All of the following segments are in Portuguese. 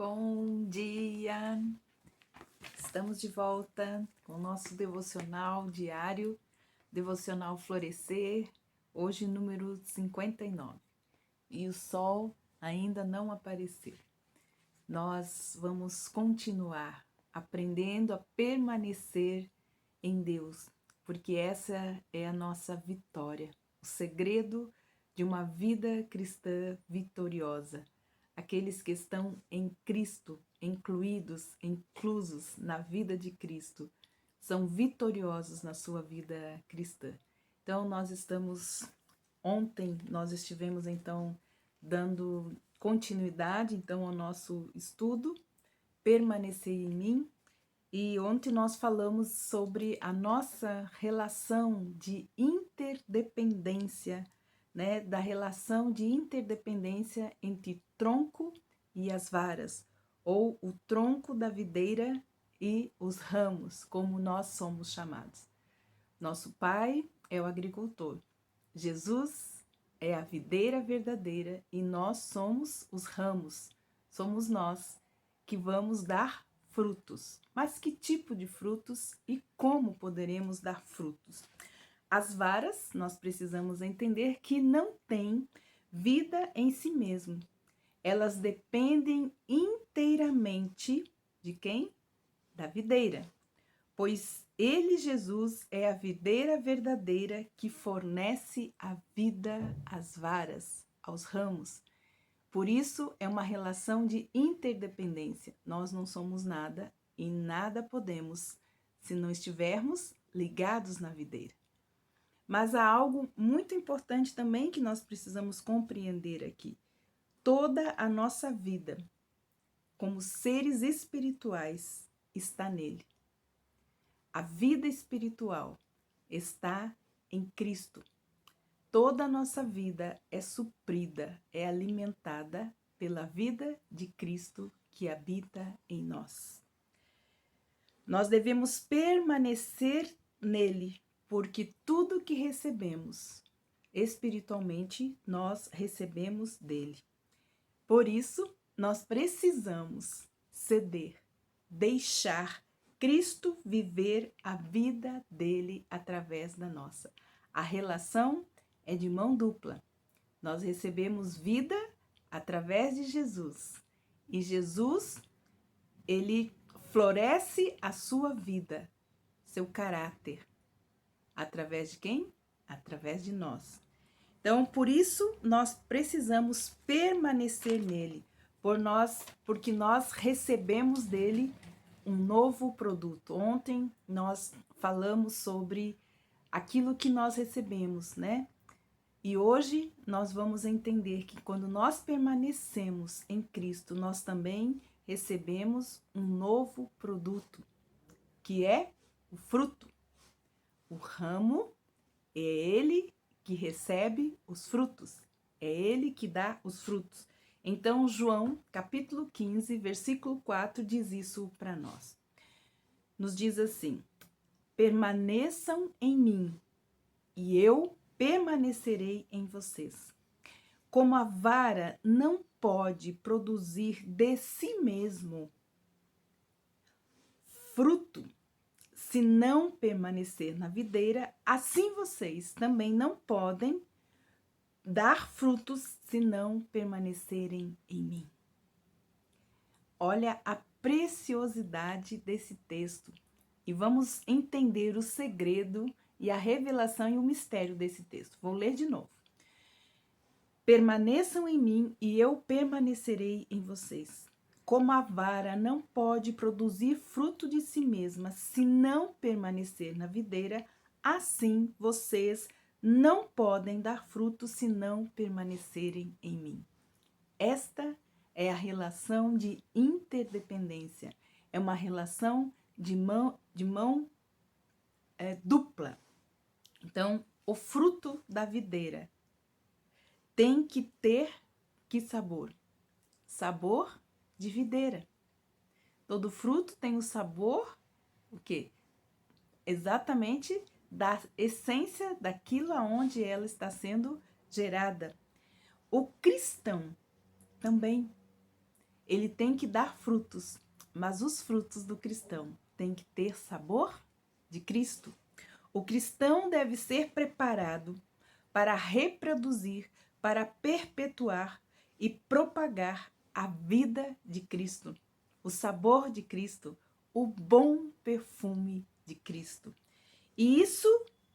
Bom dia! Estamos de volta com o nosso devocional diário, Devocional Florescer, hoje número 59. E o sol ainda não apareceu. Nós vamos continuar aprendendo a permanecer em Deus, porque essa é a nossa vitória, o segredo de uma vida cristã vitoriosa. Aqueles que estão em Cristo, inclusos na vida de Cristo, são vitoriosos na sua vida cristã. Então, ontem nós estivemos então dando continuidade então ao nosso estudo, permanecer em mim, e ontem nós falamos sobre a nossa relação de interdependência, né, da relação de interdependência entre tronco e as varas, ou o tronco da videira e os ramos, como nós somos chamados. Nosso Pai é o agricultor, Jesus é a videira verdadeira e nós somos os ramos, somos nós que vamos dar frutos. Mas que tipo de frutos e como poderemos dar frutos? As varas, nós precisamos entender que não têm vida em si mesmo. Elas dependem inteiramente de quem? Da videira. Pois ele, Jesus, é a videira verdadeira que fornece a vida às varas, aos ramos. Por isso, é uma relação de interdependência. Nós não somos nada e nada podemos se não estivermos ligados na videira. Mas há algo muito importante também que nós precisamos compreender aqui. Toda a nossa vida, como seres espirituais, está nele. A vida espiritual está em Cristo. Toda a nossa vida é suprida, é alimentada pela vida de Cristo que habita em nós. Nós devemos permanecer nele, porque tudo que recebemos espiritualmente, nós recebemos dele. Por isso, nós precisamos ceder, deixar Cristo viver a vida dele através da nossa. A relação é de mão dupla. Nós recebemos vida através de Jesus. E Jesus, ele floresce a sua vida, seu caráter. Através de quem? Através de nós. Então, por isso, nós precisamos permanecer nele, porque nós recebemos dele um novo produto. Ontem nós falamos sobre aquilo que nós recebemos, né? E hoje nós vamos entender que quando nós permanecemos em Cristo, nós também recebemos um novo produto, que é o fruto. O ramo é ele que recebe os frutos, é ele que dá os frutos. Então, João, capítulo 15, versículo 4, diz isso para nós. Nos diz assim: permaneçam em mim, e eu permanecerei em vocês. Como a vara não pode produzir de si mesmo fruto, se não permanecer na videira, assim vocês também não podem dar frutos se não permanecerem em mim. Olha a preciosidade desse texto e vamos entender o segredo e a revelação e o mistério desse texto. Vou ler de novo. Permaneçam em mim e eu permanecerei em vocês. Como a vara não pode produzir fruto de si mesma se não permanecer na videira, assim vocês não podem dar fruto se não permanecerem em mim. Esta é a relação de interdependência. É uma relação de mão dupla. Então, o fruto da videira tem que ter que sabor? Sabor de videira. Todo fruto tem o sabor, o quê? Exatamente da essência daquilo aonde ela está sendo gerada. O cristão também, ele tem que dar frutos, mas os frutos do cristão têm que ter sabor de Cristo. O cristão deve ser preparado para reproduzir, para perpetuar e propagar a vida de Cristo, o sabor de Cristo, o bom perfume de Cristo. E isso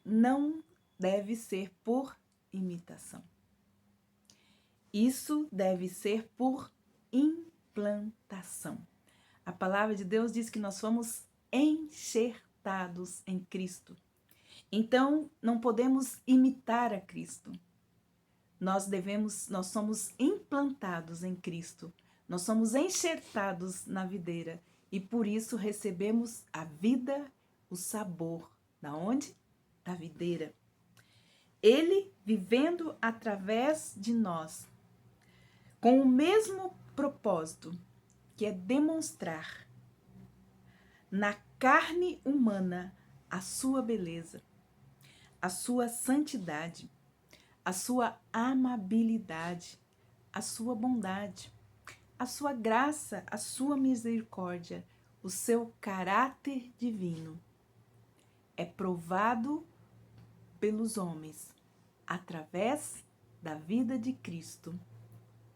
não deve ser por imitação. Isso deve ser por implantação. A palavra de Deus diz que nós fomos enxertados em Cristo. Então, não podemos imitar a Cristo. Nós somos implantados em Cristo. Nós somos enxertados na videira e por isso recebemos a vida, o sabor. Da onde? Da videira. Ele vivendo através de nós, com o mesmo propósito, que é demonstrar na carne humana a sua beleza, a sua santidade, a sua amabilidade, a sua bondade, a sua graça, a sua misericórdia, o seu caráter divino. É provado pelos homens através da vida de Cristo,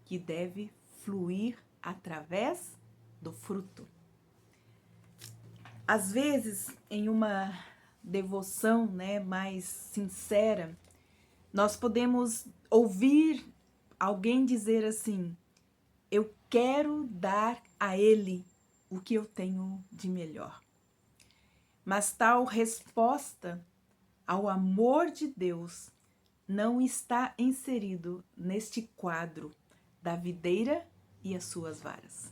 que deve fluir através do fruto. Às vezes, em uma devoção, mais sincera, nós podemos ouvir alguém dizer assim: eu quero dar a ele o que eu tenho de melhor. Mas tal resposta ao amor de Deus não está inserido neste quadro da videira e as suas varas.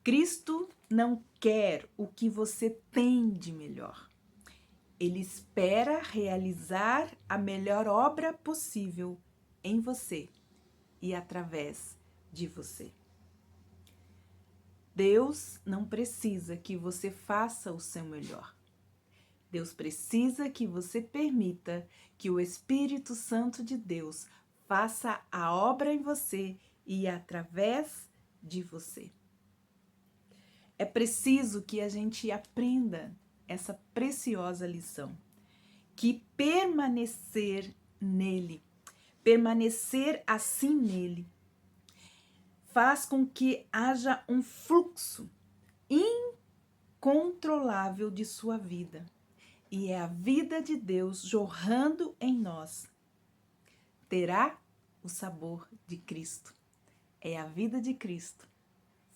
Cristo não quer o que você tem de melhor. Ele espera realizar a melhor obra possível em você e através de você. Deus não precisa que você faça o seu melhor. Deus precisa que você permita que o Espírito Santo de Deus faça a obra em você e através de você. É preciso que a gente aprenda essa preciosa lição, que permanecer nele, permanecer assim nele, faz com que haja um fluxo incontrolável de sua vida. E é a vida de Deus jorrando em nós. Terá o sabor de Cristo. É a vida de Cristo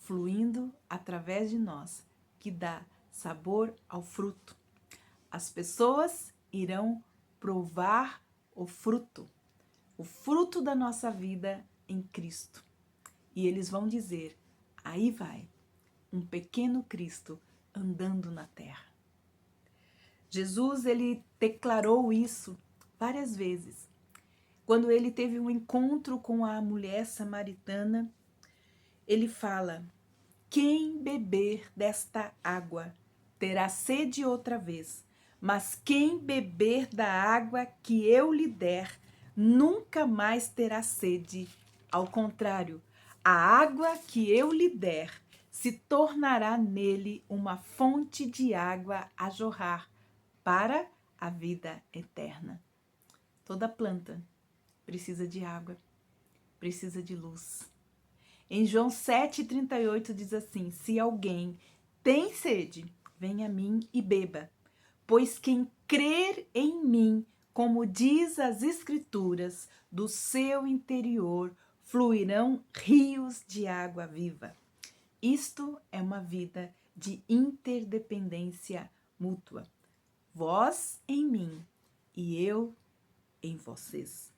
fluindo através de nós que dá sabor ao fruto. As pessoas irão provar o fruto da nossa vida em Cristo. E eles vão dizer: aí vai, um pequeno Cristo andando na terra. Jesus, ele declarou isso várias vezes. Quando ele teve um encontro com a mulher samaritana, ele fala: quem beber desta água terá sede outra vez, mas quem beber da água que eu lhe der, nunca mais terá sede. Ao contrário, a água que eu lhe der se tornará nele uma fonte de água a jorrar para a vida eterna. Toda planta precisa de água, precisa de luz. Em João 7,38 diz assim: se alguém tem sede, venha a mim e beba, pois quem crer em mim, como diz as Escrituras, do seu interior fluirão rios de água viva. Isto é uma vida de interdependência mútua. Vós em mim e eu em vocês.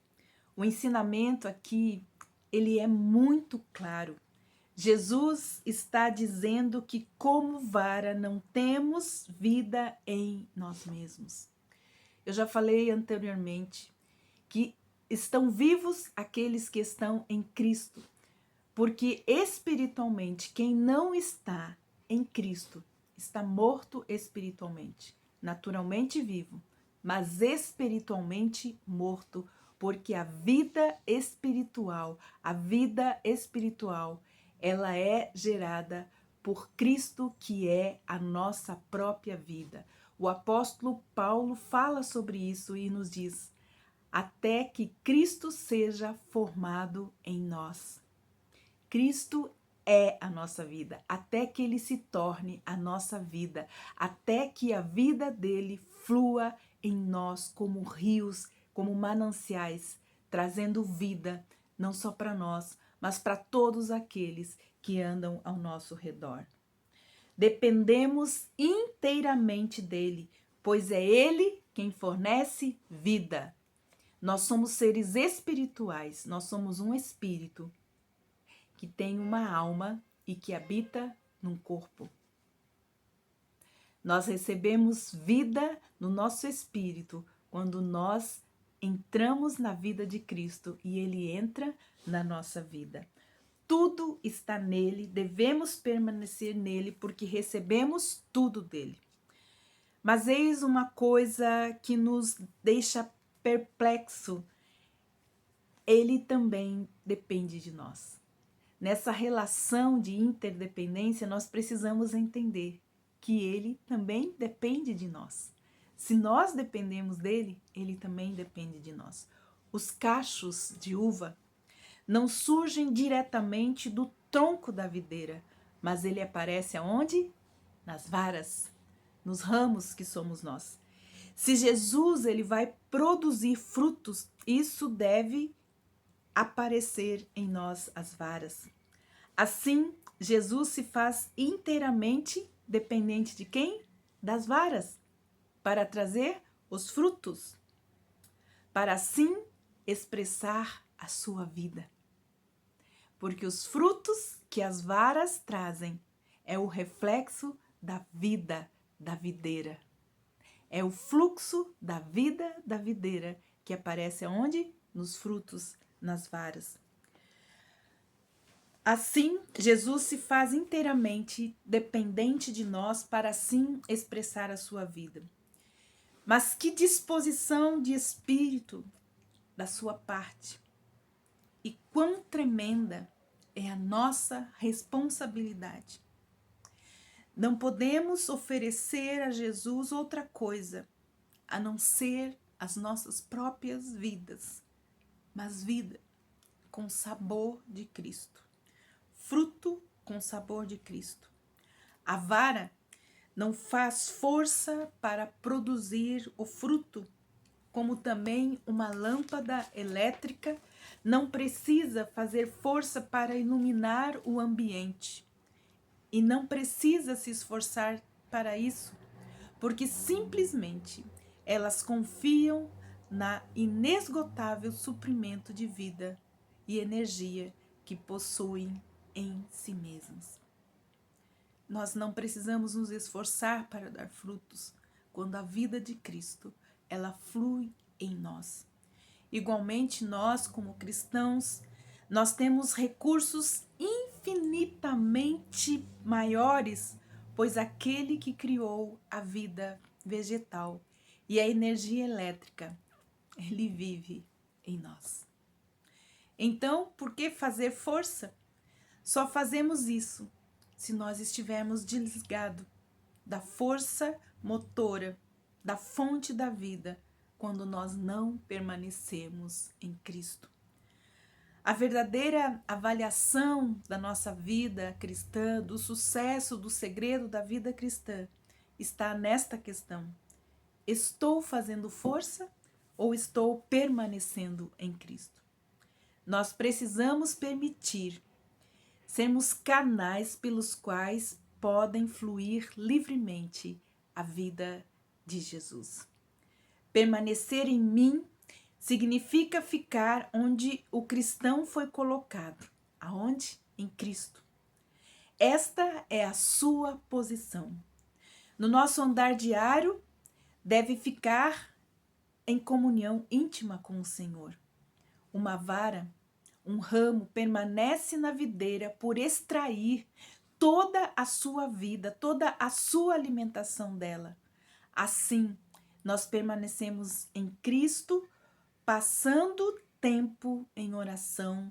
O ensinamento aqui, ele é muito claro. Jesus está dizendo que como vara não temos vida em nós mesmos. Eu já falei anteriormente que estão vivos aqueles que estão em Cristo, porque espiritualmente quem não está em Cristo está morto espiritualmente, naturalmente vivo, mas espiritualmente morto, porque a vida espiritual ela é gerada por Cristo, que é a nossa própria vida. O apóstolo Paulo fala sobre isso e nos diz: até que Cristo seja formado em nós. Cristo é a nossa vida, até que ele se torne a nossa vida, até que a vida dele flua em nós como rios, como mananciais, trazendo vida, não só para nós, mas para todos aqueles que andam ao nosso redor. Dependemos inteiramente dele, pois é ele quem fornece vida. Nós somos seres espirituais, nós somos um espírito que tem uma alma e que habita num corpo. Nós recebemos vida no nosso espírito quando nós entramos na vida de Cristo e ele entra na nossa vida. Tudo está nele, devemos permanecer nele porque recebemos tudo dele. Mas eis uma coisa que nos deixa perplexo. Ele também depende de nós. Nessa relação de interdependência, nós precisamos entender que ele também depende de nós. Se nós dependemos dele, ele também depende de nós. Os cachos de uva não surgem diretamente do tronco da videira, mas ele aparece aonde? Nas varas, nos ramos que somos nós. Se Jesus ele vai produzir frutos, isso deve aparecer em nós as varas. Assim, Jesus se faz inteiramente dependente de quem? Das varas, para trazer os frutos, para assim expressar a sua vida. Porque os frutos que as varas trazem é o reflexo da vida da videira. É o fluxo da vida da videira que aparece aonde? Nos frutos, nas varas. Assim, Jesus se faz inteiramente dependente de nós para assim expressar a sua vida. Mas que disposição de espírito da sua parte! E quão tremenda é a nossa responsabilidade. Não podemos oferecer a Jesus outra coisa a não ser as nossas próprias vidas, mas vida com sabor de Cristo, fruto com sabor de Cristo. A vara não faz força para produzir o fruto, como também uma lâmpada elétrica não precisa fazer força para iluminar o ambiente. E não precisa se esforçar para isso, porque simplesmente elas confiam na inesgotável suprimento de vida e energia que possuem em si mesmas. Nós não precisamos nos esforçar para dar frutos quando a vida de Cristo ela flui em nós. Igualmente, nós, como cristãos, nós temos recursos infinitamente maiores, pois aquele que criou a vida vegetal e a energia elétrica, ele vive em nós. Então, por que fazer força? Só fazemos isso se nós estivermos desligados da força motora, da fonte da vida, quando nós não permanecemos em Cristo. A verdadeira avaliação da nossa vida cristã, do sucesso, do segredo da vida cristã, está nesta questão. Estou fazendo força ou estou permanecendo em Cristo? Nós precisamos permitir sermos canais pelos quais podem fluir livremente a vida de Jesus. Permanecer em mim significa ficar onde o cristão foi colocado. Aonde? Em Cristo. Esta é a sua posição. No nosso andar diário, deve ficar em comunhão íntima com o Senhor. Uma vara, um ramo permanece na videira por extrair toda a sua vida, toda a sua alimentação dela. Assim, nós permanecemos em Cristo, passando tempo em oração,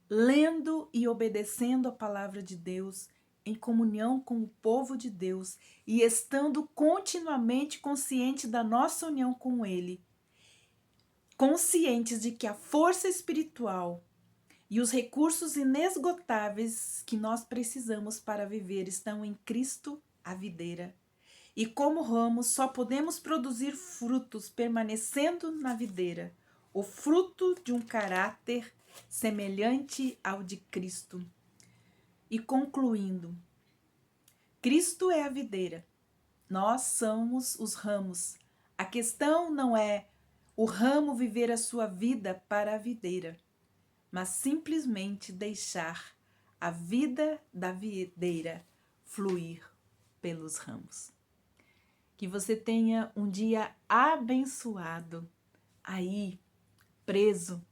lendo e obedecendo a palavra de Deus, em comunhão com o povo de Deus e estando continuamente consciente da nossa união com Ele, conscientes de que a força espiritual e os recursos inesgotáveis que nós precisamos para viver estão em Cristo, a videira. E como ramos, só podemos produzir frutos permanecendo na videira, o fruto de um caráter semelhante ao de Cristo. E concluindo, Cristo é a videira, nós somos os ramos. A questão não é o ramo viver a sua vida para a videira, mas simplesmente deixar a vida da videira fluir pelos ramos. Que você tenha um dia abençoado, aí, preso,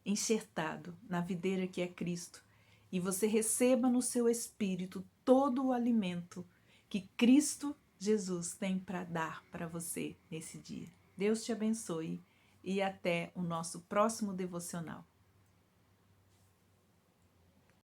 enxertado na videira que é Cristo, e você receba no seu espírito todo o alimento que Cristo Jesus tem para dar para você nesse dia. Deus te abençoe e até o nosso próximo devocional.